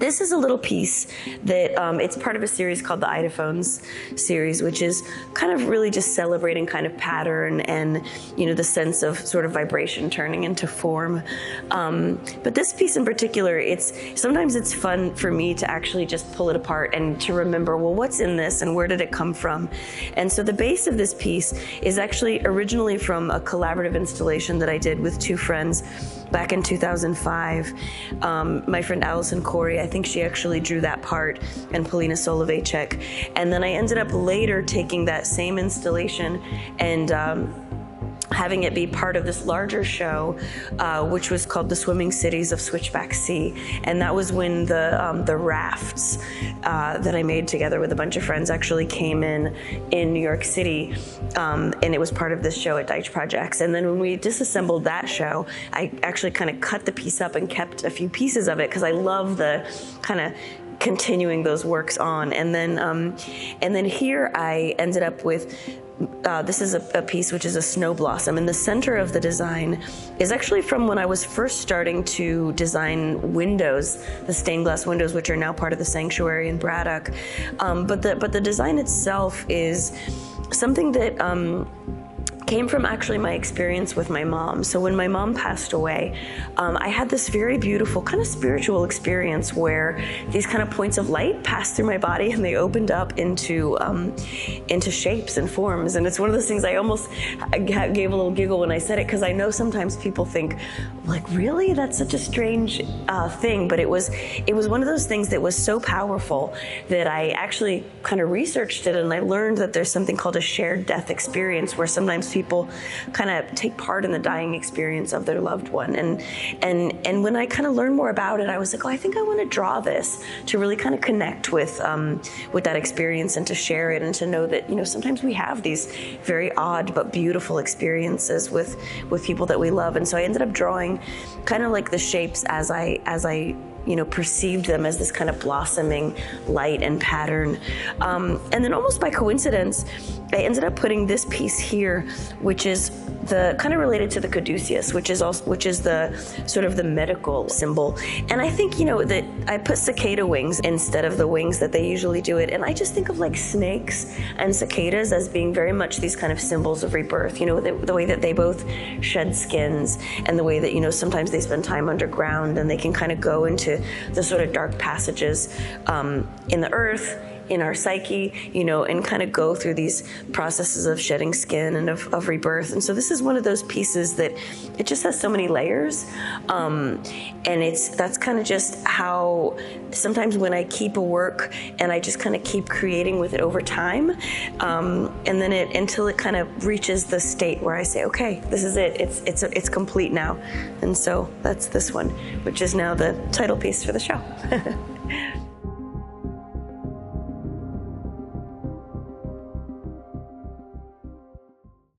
This is a little piece that it's part of a series called the Eidophones series, which is kind of really just celebrating kind of pattern and, you know, the sense of sort of vibration turning into form. But this piece in particular, sometimes it's fun for me to actually just pull it apart and to remember, well, what's in this and where did it come from? And so the base of this piece is actually originally from a collaborative installation that I did with two friends back in 2005. My friend Allison Corey, I think she actually drew that part, and Polina Soloveychek. And then I ended up later taking that same installation and having it be part of this larger show, which was called The Swimming Cities of Switchback Sea. And that was when the rafts that I made together with a bunch of friends actually came in New York City. And it was part of this show at Deitch Projects. And then when we disassembled that show, I actually kind of cut the piece up and kept a few pieces of it because I love the kind of continuing those works on. And then here I ended up with this is a piece which is a snow blossom, and the center of the design is actually from when I was first starting to design windows, the stained glass windows, which are now part of the sanctuary in Braddock. But the design itself is something that came from actually my experience with my mom. So when my mom passed away, I had this very beautiful kind of spiritual experience where these kind of points of light passed through my body and they opened up into shapes and forms. And it's one of those things I gave a little giggle when I said it, because I know sometimes people think, like, really? That's such a strange thing. But it was one of those things that was so powerful that I actually kind of researched it, and I learned that there's something called a shared death experience, where sometimes people kind of take part in the dying experience of their loved one. And when I kind of learned more about it, I was like, oh, I think I want to draw this to really kind of connect with that experience and to share it and to know that, you know, sometimes we have these very odd but beautiful experiences with people that we love. And so I ended up drawing kind of like the shapes as I you know, perceived them as this kind of blossoming light and pattern. And then almost by coincidence, I ended up putting this piece here, which is the kind of related to the caduceus, which is the sort of the medical symbol. And I think, you know, that I put cicada wings instead of the wings that they usually do it. And I just think of like snakes and cicadas as being very much these kind of symbols of rebirth, you know, the way that they both shed skins, and the way that, you know, sometimes they spend time underground and they can kind of go into the sort of dark passages in the earth, in our psyche, you know, and kind of go through these processes of shedding skin and of rebirth. And so this is one of those pieces that it just has so many layers. And that's kind of just how sometimes when I keep a work and I just kind of keep creating with it over time, and then until it kind of reaches the state where I say, okay, this is it. It's complete now. And so that's this one, which is now the title piece for the show.